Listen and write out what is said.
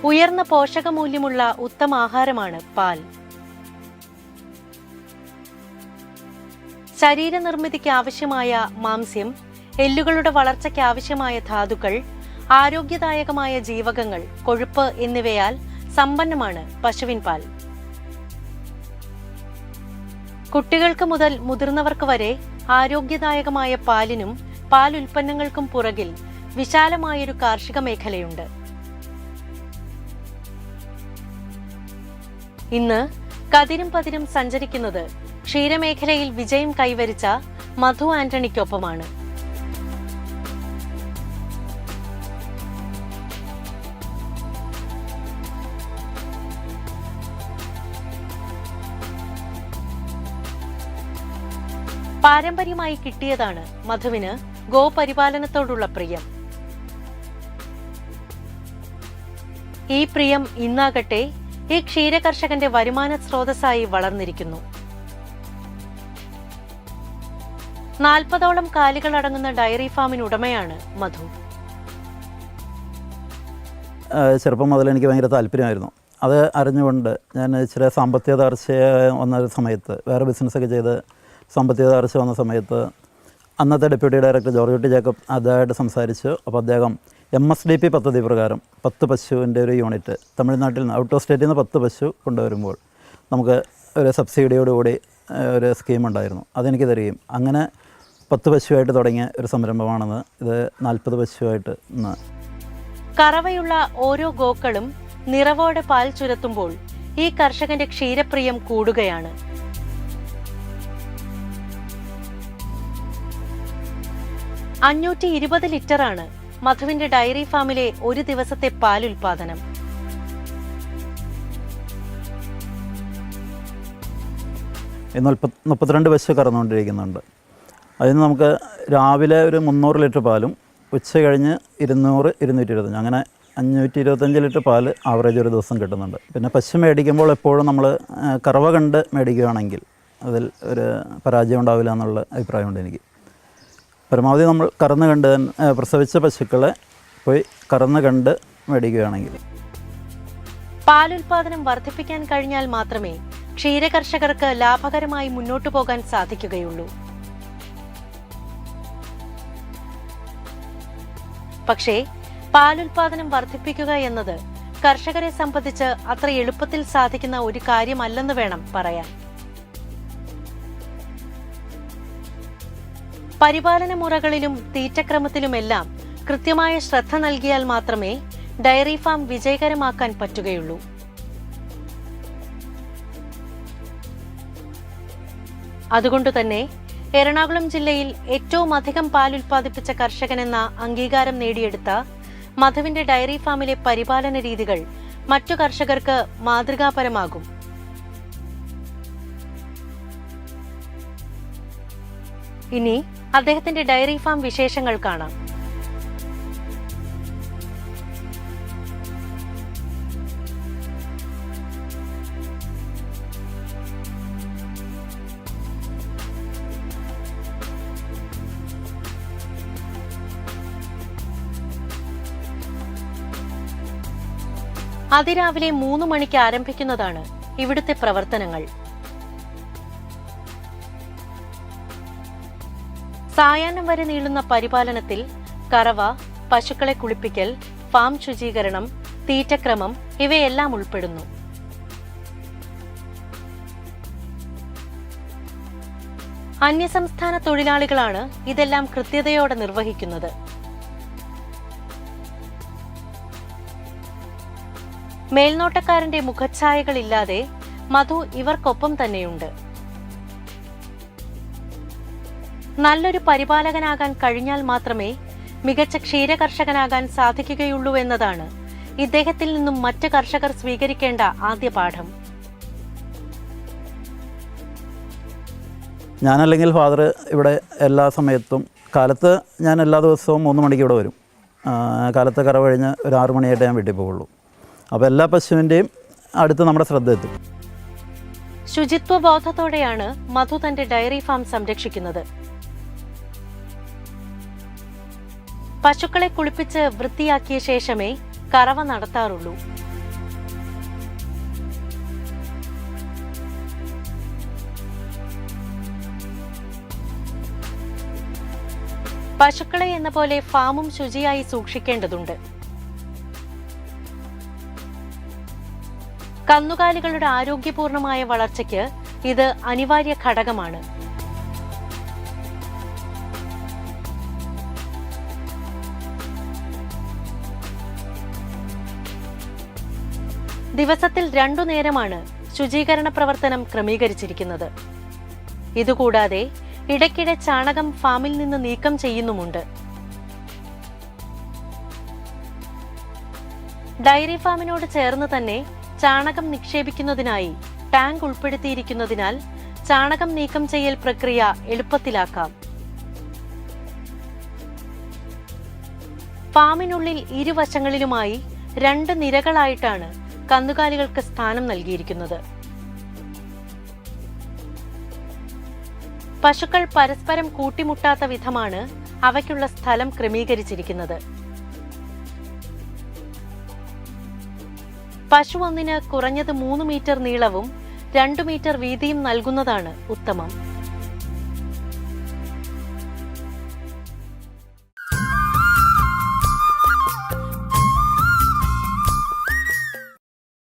ഉയർന്ന പോഷകമൂല്യമുള്ള ഉത്തമ ആഹാരമാണ് പാൽ. ശരീരനിർമ്മിതിക്ക് ആവശ്യമായ മാംസ്യം, എല്ലുകളുടെ വളർച്ചയ്ക്ക് ആവശ്യമായ ധാതുക്കൾ, ആരോഗ്യദായകമായ ജീവകങ്ങൾ, കൊഴുപ്പ് എന്നിവയാൽ സമ്പന്നമാണ് പശുവിൻ പാൽ. കുട്ടികൾക്ക് മുതൽ മുതിർന്നവർക്ക് വരെ ആരോഗ്യദായകമായ പാലിനും പാൽ ഉൽപ്പന്നങ്ങൾക്കും പുറകിൽ വിശാലമായൊരു കാർഷിക മേഖലയുണ്ട്. ഇന്ന് കതിരും പതിരും സഞ്ചരിക്കുന്നത് ക്ഷീരമേഖലയിൽ വിജയം കൈവരിച്ച മധു ആന്റണിക്കൊപ്പമാണ്. പാരമ്പര്യമായി കിട്ടിയതാണ് മധുവിന് ഗോപരിപാലനത്തോടുള്ള പ്രിയം. ഈ പ്രിയം ഇന്നാകട്ടെ ഈ ക്ഷീരകർഷകന്റെ വരുമാന സ്രോതസ്സായി വളർന്നിരിക്കുന്നു. 40ഓളം കാലികളടങ്ങുന്ന ഡയറി ഫാമിനുടമയാണ് മധു. ചെറുപ്പം മുതൽ എനിക്ക് ഭയങ്കര താല്പര്യമായിരുന്നു. അത് അറിഞ്ഞുകൊണ്ട് ഞാൻ ഇച്ചിരി സാമ്പത്തിക തകർച്ച വന്ന സമയത്ത്, വേറെ ബിസിനസ്സൊക്കെ ചെയ്ത് സാമ്പത്തിക തകർച്ച വന്ന സമയത്ത് അന്നത്തെ ഡെപ്യൂട്ടി ഡയറക്ടർ ജോർജ് ജേക്കബ് അദ്ദേഹമായിട്ട് സംസാരിച്ചു. അപ്പോൾ അദ്ദേഹം MSDP പദ്ധതി പ്രകാരം 10 പശുവിൻ്റെ ഒരു യൂണിറ്റ് തമിഴ്നാട്ടിൽ നിന്ന്, ഔട്ട് ഓഫ് സ്റ്റേറ്റിൽ നിന്ന് 10 പശു കൊണ്ടുവരുമ്പോൾ നമുക്ക് ഒരു സബ്സിഡിയോടുകൂടി ഒരു സ്കീമുണ്ടായിരുന്നു. അതെനിക്ക് തരികയും അങ്ങനെ 10 പശുവായിട്ട് തുടങ്ങിയ ഒരു സംരംഭമാണെന്ന്. ഇത് 40 പശുവായിട്ട് ഇന്ന്. കറവയുള്ള ഓരോ ഗോക്കളും നിറവോടെ പാൽ ചുരത്തുമ്പോൾ ഈ കർഷകന്റെ ക്ഷീരപ്രിയം കൂടുകയാണ്. 520 ലിറ്ററാണ് മധുവിന്റെ ഡയറി ഫാമിലെ ഒരു ദിവസത്തെ പാൽ ഉൽപാദനം. ഇന്ന് 32 പശു കറന്നുകൊണ്ടിരിക്കുന്നുണ്ട്. അതിന് നമുക്ക് രാവിലെ ഒരു 300 ലിറ്റർ പാലും ഉച്ച കഴിഞ്ഞ് 200, 225, അങ്ങനെ 525 ലിറ്റർ പാല് ആവറേജ് ഒരു ദിവസം കിട്ടുന്നുണ്ട്. പിന്നെ പശു മേടിക്കുമ്പോൾ എപ്പോഴും നമ്മൾ കറവ കണ്ട് മേടിക്കുകയാണെങ്കിൽ അതിൽ ഒരു പരാജയം ഉണ്ടാവില്ല എന്നുള്ള അഭിപ്രായമുണ്ട് എനിക്ക്. പരമാവധി നമ്മൾ കറന്ന് കണ്ട് പ്രസവിച്ച പശുക്കളെ പോയി കറന്ന് കണ്ട് മേടിക്കുകയാണെങ്കിൽ. പാലുൽപാദനം വർദ്ധിപ്പിക്കാൻ കഴിഞ്ഞാൽ മാത്രമേ ക്ഷീരകർഷകർക്ക് ലാഭകരമായി മുന്നോട്ടു പോകാൻ സാധിക്കുകയുള്ളൂ. പക്ഷേ പാലുൽപാദനം വർദ്ധിപ്പിക്കുക എന്നത് കർഷകരെ സംബന്ധിച്ച് അത്ര എളുപ്പത്തിൽ സാധിക്കുന്ന ഒരു കാര്യമല്ലെന്ന് വേണം പറയാൻ. പരിപാലന മുറകളിലും തീറ്റക്രമത്തിലുമെല്ലാം കൃത്യമായ ശ്രദ്ധ നൽകിയാൽ മാത്രമേ ഡയറി ഫാം വിജയകരമാക്കാൻ പറ്റുകയുള്ളൂ. അതുകൊണ്ടുതന്നെ എറണാകുളം ജില്ലയിൽ ഏറ്റവും അധികം പാൽ ഉൽപ്പാദിപ്പിച്ച കർഷകനെന്ന അംഗീകാരം നേടിയെടുത്ത മധുവിന്റെ ഡയറി ഫാമിലെ പരിപാലന രീതികൾ മറ്റു കർഷകർക്ക് മാതൃകാപരമാകും. ഇനി അദ്ദേഹത്തിന്റെ ഡയറി ഫാം വിശേഷങ്ങൾ കാണാം. അതിരാവിലെ 3 മണിക്ക് ആരംഭിക്കുന്നതാണ് ഇവിടുത്തെ പ്രവർത്തനങ്ങൾ. സായാഹ്നം വരെ നീളുന്ന പരിപാലനത്തിൽ കറവ, പശുക്കളെ കുളിപ്പിക്കൽ, ഫാം ശുചീകരണം, തീറ്റക്രമം ഇവയെല്ലാം ഉൾപ്പെടുന്നു. അന്യസംസ്ഥാന തൊഴിലാളികളാണ് ഇതെല്ലാം കൃത്യതയോടെ നിർവഹിക്കുന്നത്. മേൽനോട്ടക്കാരന്റെ മുഖഛായകളില്ലാതെ മധു ഇവർക്കൊപ്പം തന്നെയുണ്ട്. നല്ലൊരു പരിപാലകനാകാൻ കഴിഞ്ഞാൽ മാത്രമേ മികച്ച ക്ഷീരകർഷകനാകാൻ സാധിക്കുകയുള്ളൂ എന്നതാണ് ഇദ്ദേഹത്തിൽ നിന്നും മറ്റ് കർഷകർ സ്വീകരിക്കേണ്ട ആദ്യ പാഠം. ഞാനല്ലെങ്കിൽ ഫാദർ ഇവിടെ എല്ലാ സമയത്തും, കാലത്ത് ഞാൻ എല്ലാ ദിവസവും 3 മണിക്ക് ഇവിടെ വരും. കാലത്ത് കറ കഴിഞ്ഞ് ഒരു 6 മണിയായിട്ട് ഞാൻ വീട്ടിൽ പോകുള്ളൂ. അപ്പോൾ എല്ലാ പശുവിൻ്റെയും അടുത്ത് നമ്മുടെ ശ്രദ്ധ എത്തും. ശുചിത്വബോധത്തോടെയാണ് മധു തന്റെ ഡയറി ഫാം സംരക്ഷിക്കുന്നത്. പശുക്കളെ കുളിപ്പിച്ച് വൃത്തിയാക്കിയ ശേഷമേ കറവ നടത്താറുള്ളൂ. പശുക്കളെ എന്ന പോലെ ഫാമും ശുചിയായി സൂക്ഷിക്കേണ്ടതുണ്ട്. കന്നുകാലികളുടെ ആരോഗ്യപൂർണമായ വളർച്ചയ്ക്ക് ഇത് അനിവാര്യ ഘടകമാണ്. ദിവസത്തിൽ 2 നേരമാണ് ശുചീകരണ പ്രവർത്തനം ക്രമീകരിച്ചിരിക്കുന്നത്. ഇതുകൂടാതെ ഇടയ്ക്കിടെ ചാണകം ഫാമിൽ നിന്ന് നീക്കം ചെയ്യുന്നുമുണ്ട്. ഡയറി ഫാമിനോട് ചേർന്ന് തന്നെ ചാണകം നിക്ഷേപിക്കുന്നതിനായി ടാങ്ക് ഉൾപ്പെടുത്തിയിരിക്കുന്നതിനാൽ ചാണകം നീക്കം ചെയ്യൽ പ്രക്രിയ എളുപ്പത്തിലാക്കാം. ഫാമിനുള്ളിൽ ഇരുവശങ്ങളിലുമായി 2 നിരകളായിട്ടാണ് കന്നുകാലികൾക്ക് സ്ഥാനം നൽകിയിരിക്കുന്നത്. പശുക്കൾ പരസ്പരം കൂട്ടിമുട്ടാത്ത വിധമാണ് അവയ്ക്കുള്ള സ്ഥലം ക്രമീകരിച്ചിരിക്കുന്നത്. പശു ഒന്നിന് കുറഞ്ഞത് 3 മീറ്റർ നീളവും 2 മീറ്റർ വീതിയും നൽകുന്നതാണ് ഉത്തമം.